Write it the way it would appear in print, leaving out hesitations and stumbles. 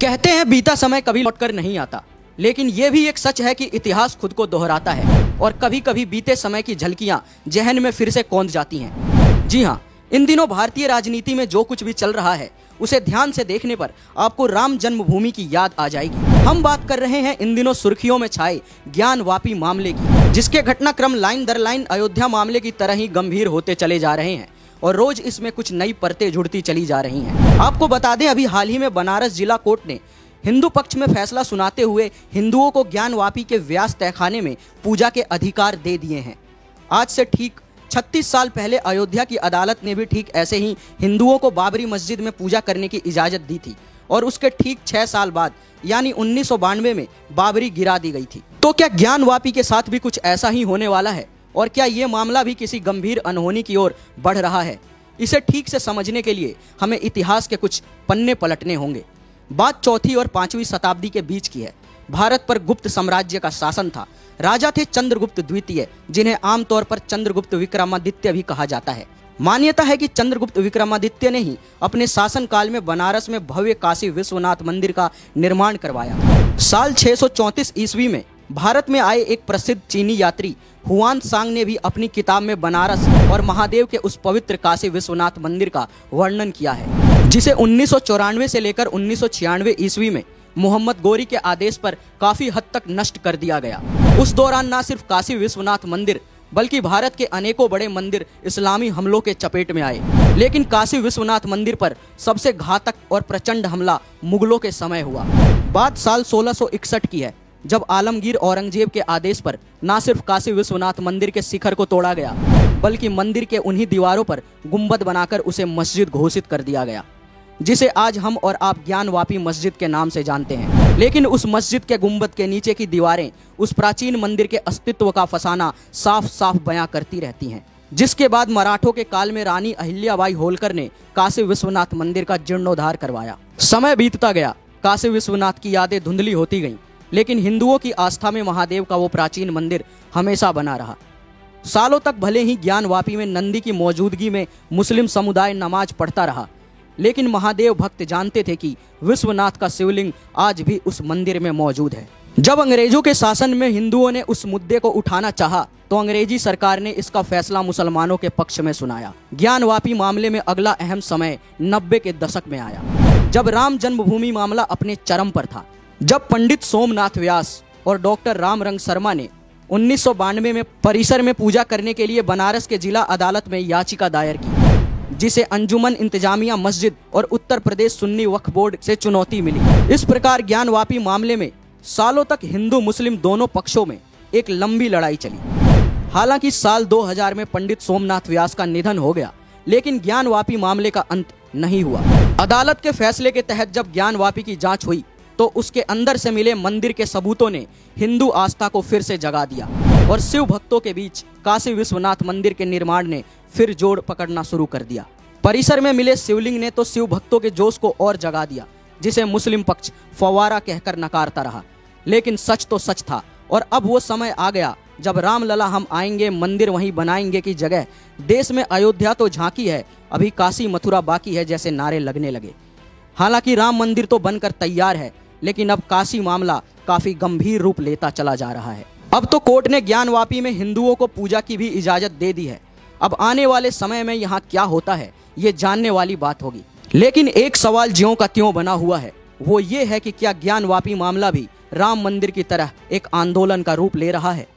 कहते हैं बीता समय कभी लौटकर नहीं आता, लेकिन ये भी एक सच है कि इतिहास खुद को दोहराता है और कभी कभी बीते समय की झलकियां जहन में फिर से कौंध जाती हैं। जी हाँ, इन दिनों भारतीय राजनीति में जो कुछ भी चल रहा है उसे ध्यान से देखने पर आपको राम जन्मभूमि की याद आ जाएगी। हम बात कर रहे हैं इन दिनों सुर्खियों में छाए ज्ञानवापी मामले की, जिसके घटनाक्रम लाइन दर लाइन अयोध्या मामले की तरह ही गंभीर होते चले जा रहे हैं और रोज इसमें कुछ नई परतें जुड़ती चली जा रही हैं। आपको बता दें, अभी हाल ही में बनारस जिला कोर्ट ने हिंदू पक्ष में फैसला सुनाते हुए हिंदुओं को ज्ञानवापी के व्यास तहखाने में पूजा के अधिकार दे दिए हैं। आज से ठीक 36 साल पहले अयोध्या की अदालत ने भी ठीक ऐसे ही हिंदुओं को बाबरी मस्जिद में पूजा करने की इजाजत दी थी और उसके ठीक 6 साल बाद यानी 1992 में बाबरी गिरा दी गई थी। तो क्या ज्ञानवापी के साथ भी कुछ ऐसा ही होने वाला है और क्या ये मामला भी किसी गंभीर अनहोनी की ओर बढ़ रहा है? इसे ठीक से समझने के लिए हमें इतिहास के कुछ पन्ने पलटने होंगे। बात 4वीं और 5वीं शताब्दी के बीच की है। भारत पर गुप्त साम्राज्य का शासन था। राजा थे चंद्रगुप्त द्वितीय, जिन्हें आमतौर पर चंद्रगुप्त विक्रमादित्य भी कहा जाता है। मान्यता है कि चंद्रगुप्त विक्रमादित्य ने ही अपने शासन काल में बनारस में भव्य काशी विश्वनाथ मंदिर का निर्माण करवाया। साल 634 ईस्वी में भारत में आए एक प्रसिद्ध चीनी यात्री हुआन सांग ने भी अपनी किताब में बनारस और महादेव के उस पवित्र काशी विश्वनाथ मंदिर का वर्णन किया है, जिसे 1994 से लेकर 1996 ईस्वी में मोहम्मद गोरी के आदेश पर काफी हद तक नष्ट कर दिया गया। उस दौरान न सिर्फ काशी विश्वनाथ मंदिर बल्कि भारत के अनेकों बड़े मंदिर इस्लामी हमलों के चपेट में आए, लेकिन काशी विश्वनाथ मंदिर पर सबसे घातक और प्रचंड हमला मुगलों के समय हुआ। बात साल 1661 की है, जब आलमगीर औरंगजेब के आदेश पर न सिर्फ काशी विश्वनाथ मंदिर के शिखर को तोड़ा गया बल्कि मंदिर के उन्हीं दीवारों पर गुंबद बनाकर उसे मस्जिद घोषित कर दिया गया, जिसे आज हम और आप ज्ञानवापी मस्जिद के नाम से जानते हैं। लेकिन उस मस्जिद के गुंबद के नीचे की दीवारें उस प्राचीन मंदिर के अस्तित्व का फसाना साफ साफ बयां करती रहती हैं। जिसके बाद मराठों के काल में रानी अहिल्याबाई होलकर ने काशी विश्वनाथ मंदिर का जीर्णोद्धार करवाया। समय बीतता गया, काशी विश्वनाथ की यादें धुंधली होती गईं, लेकिन हिंदुओं की आस्था में महादेव का वो प्राचीन मंदिर हमेशा बना रहा। सालों तक भले ही ज्ञानवापी में नंदी की मौजूदगी में मुस्लिम समुदाय नमाज पढ़ता रहा, लेकिन महादेव भक्त जानते थे कि विश्वनाथ का शिवलिंग आज भी उस मंदिर में मौजूद है। जब अंग्रेजों के शासन में हिंदुओं ने उस मुद्दे को उठाना चाहा तो अंग्रेजी सरकार ने इसका फैसला मुसलमानों के पक्ष में सुनाया। ज्ञानवापी मामले में अगला अहम समय 90 के दशक में आया, जब राम जन्मभूमि मामला अपने चरम पर था। जब पंडित सोमनाथ व्यास और डॉक्टर रामरंग शर्मा ने 1992 में परिसर में पूजा करने के लिए बनारस के जिला अदालत में याचिका दायर की, जिसे अंजुमन इंतजामिया मस्जिद और उत्तर प्रदेश सुन्नी वक्फ बोर्ड से चुनौती मिली। इस प्रकार ज्ञानवापी मामले में सालों तक हिंदू मुस्लिम दोनों पक्षों में एक लंबी लड़ाई चली। हालांकि साल 2000 में पंडित सोमनाथ व्यास का निधन हो गया, लेकिन ज्ञानवापी मामले का अंत नहीं हुआ। अदालत के फैसले के तहत जब ज्ञानवापी की जांच हुई तो उसके अंदर से मिले मंदिर के सबूतों ने हिंदू आस्था को फिर से जगा दिया और शिव भक्तों के बीच काशी विश्वनाथ मंदिर के निर्माण ने फिर जोड़ पकड़ना शुरू कर दिया। परिसर में मिले शिवलिंग ने तो शिव भक्तों के जोश को और जगा दिया, जिसे मुस्लिम पक्ष फव्वारा कहकर नकारता रहा। लेकिन सच तो सच था और अब वो समय आ गया जब रामलला हम आएंगे मंदिर वहीं बनाएंगे की जगह देश में अयोध्या तो झांकी है, अभी काशी मथुरा बाकी है जैसे नारे लगने लगे। हालांकि राम मंदिर तो बनकर तैयार है, लेकिन अब काशी मामला काफी गंभीर रूप लेता चला जा रहा है। अब तो कोर्ट ने ज्ञानवापी में हिंदुओं को पूजा की भी इजाजत दे दी है। अब आने वाले समय में यहाँ क्या होता है ये जानने वाली बात होगी। लेकिन एक सवाल ज्यों का त्यों बना हुआ है, वो ये है कि क्या ज्ञानवापी मामला भी राम मंदिर की तरह एक आंदोलन का रूप ले रहा है?